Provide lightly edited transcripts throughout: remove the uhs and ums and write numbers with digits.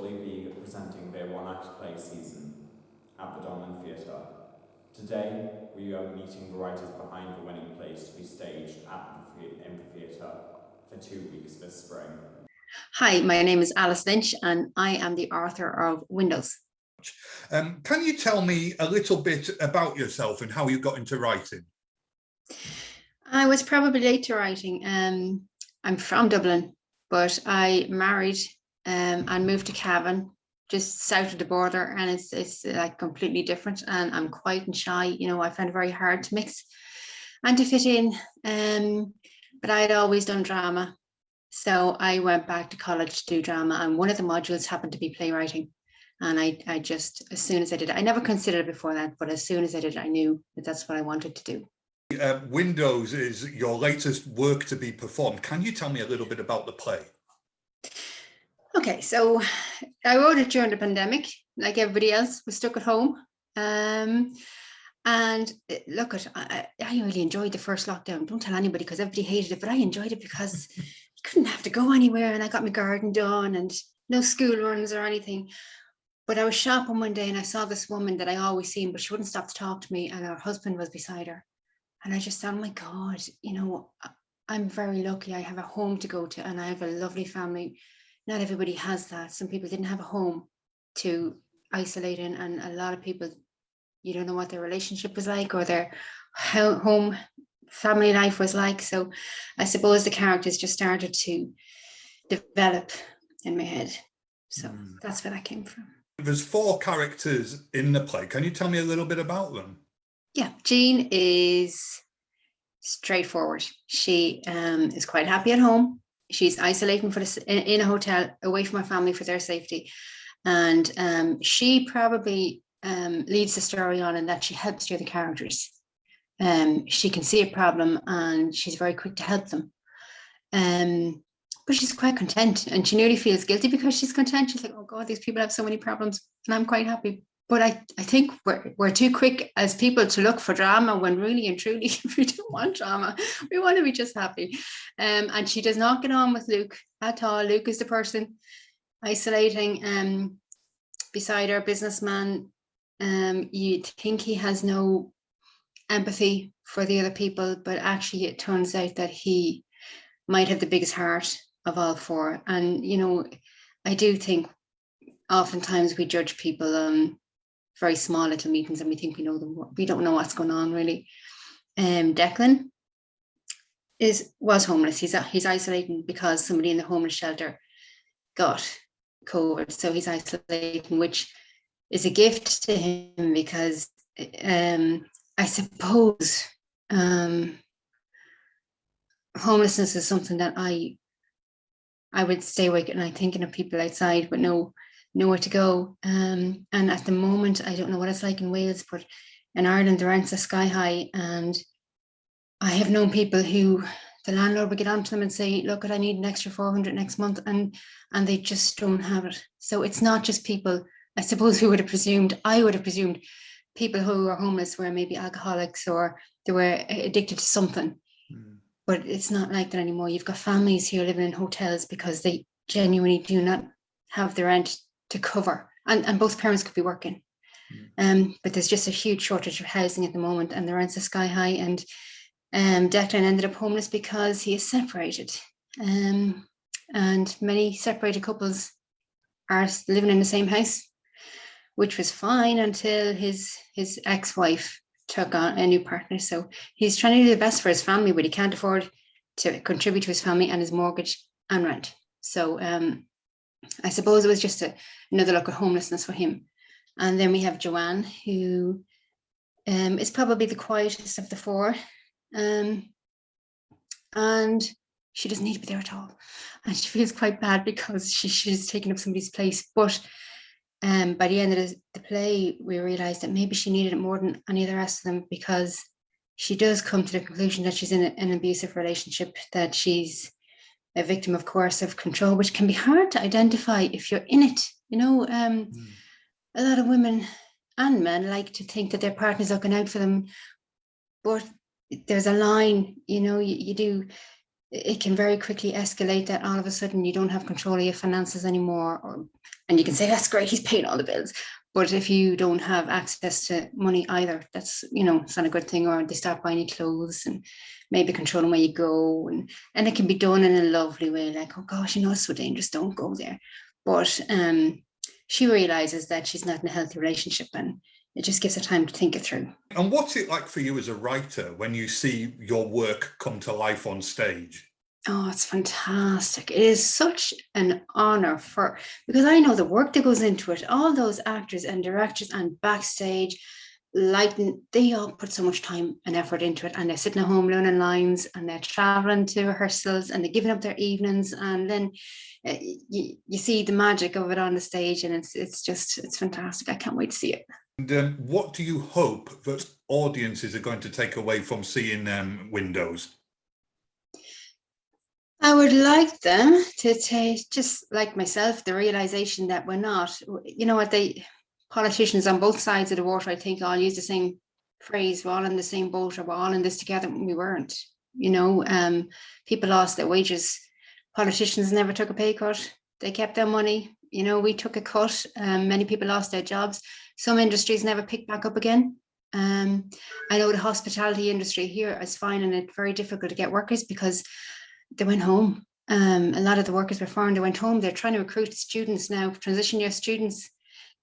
shortly be presenting their one-act play season at the Dolman Theatre. Today, we are meeting the writers behind the winning plays to be staged at the amphitheatre for 2 weeks this spring. Hi, my name is Lynch and I am the author of Windows. Can you tell me a little bit about yourself and how you got into writing? I was probably late to writing. I'm from Dublin, but I married and moved to Cavan, just south of the border, and it's like completely different, and I'm quiet and shy. You know, I find it very hard to mix and to fit in. But I had always done drama, so I went back to college to do drama, and one of the modules happened to be playwriting. And I just, as soon as I did it, I never considered it before that, but as soon as I did it, I knew that that's what I wanted to do. Windows is your latest work to be performed. Can you tell me a little bit about the play? Okay, so I wrote it during the pandemic, like everybody else was stuck at home. And look, I really enjoyed the first lockdown. Don't tell anybody because everybody hated it, but I enjoyed it because you couldn't have to go anywhere, and I got my garden done and no school runs or anything. But I was shopping one day and I saw this woman that I always seen, but she wouldn't stop to talk to me, and her husband was beside her. And I just thought, oh my God, you know, I'm very lucky. I have a home to go to and I have a lovely family. Not everybody has that. Some people didn't have a home to isolate in, and a lot of people, you don't know what their relationship was like or their home family life was like. So I suppose the characters just started to develop in my head. So that's where that came from. There's 4 characters in the play. Can you tell me a little bit about them? Yeah, Jean is straightforward. She is quite happy at home. She's isolating in a hotel away from her family for their safety. And she probably leads the story on in that she helps the other characters. She can see a problem and she's very quick to help them. But she's quite content, and she nearly feels guilty because she's content. She's like, oh God, these people have so many problems and I'm quite happy. But I think we're too quick as people to look for drama when really and truly we don't want drama. We want to be just happy. And she does not get on with Luke at all. Luke is the person isolating beside her, businessman. You think he has no empathy for the other people, but actually it turns out that he might have the biggest heart of all 4. And, you know, I do think oftentimes we judge people on very small little meetings and we think we know them. We don't know what's going on really. Declan was homeless. He's isolating because somebody in the homeless shelter got COVID. So he's isolating, which is a gift to him because I suppose homelessness is something that I would stay awake at night thinking of people outside but nowhere to go. And at the moment, I don't know what it's like in Wales, but in Ireland, the rents are sky high. And I have known people who the landlord would get onto them and say, look, I need an extra 400 next month. And they just don't have it. So it's not just people, I suppose I would have presumed people who are homeless were maybe alcoholics or they were addicted to something. But it's not like that anymore. You've got families here living in hotels because they genuinely do not have the rent to cover, and both parents could be working. But there's just a huge shortage of housing at the moment, and the rents are sky high. And Declan ended up homeless because he is separated. And many separated couples are living in the same house, which was fine until his ex-wife took on a new partner. So he's trying to do the best for his family, but he can't afford to contribute to his family and his mortgage and rent. So I suppose it was just another look at homelessness for him. And then we have Joanne, who is probably the quietest of the 4. And she doesn't need to be there at all. And she feels quite bad because she's taken up somebody's place. But by the end of the play, we realized that maybe she needed it more than any of the rest of them, because she does come to the conclusion that she's in an abusive relationship, that she's a victim of coercive control, which can be hard to identify if you're in it. You know, a lot of women and men like to think that their partner's looking out for them, but there's a line, you know, you do, it can very quickly escalate that all of a sudden you don't have control of your finances anymore, or And you can say, that's great, he's paying all the bills. But if you don't have access to money either, that's, it's not a good thing. Or they start buying you clothes and maybe controlling where you go. And it can be done in a lovely way, like, oh gosh, it's so dangerous, don't go there. But she realizes that she's not in a healthy relationship, and it just gives her time to think it through. And what's it like for you as a writer when you see your work come to life on stage? Oh, it's fantastic. It is such an honor because I know the work that goes into it, all those actors and directors and backstage, lighting, they all put so much time and effort into it, and they're sitting at home learning lines, and they're traveling to rehearsals, and they're giving up their evenings, and then you see the magic of it on the stage, and it's fantastic. I can't wait to see it. And what do you hope that audiences are going to take away from seeing Windows? I would like them to take, just like myself, the realization that we're not, politicians on both sides of the water, I think, all use the same phrase, we're all in the same boat, or we're all in this together. We weren't. People lost their wages. Politicians never took a pay cut. They kept their money. We took a cut. Many people lost their jobs. Some industries never picked back up again. I know the hospitality industry here is finding it very difficult to get workers because they went home. A lot of the workers were foreign. They went home. They're trying to recruit students now, transition year students,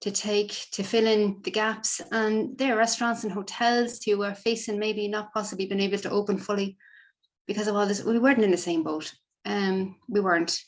to fill in the gaps. And there are restaurants and hotels who are facing maybe not possibly been able to open fully because of all this. We weren't in the same boat. We weren't.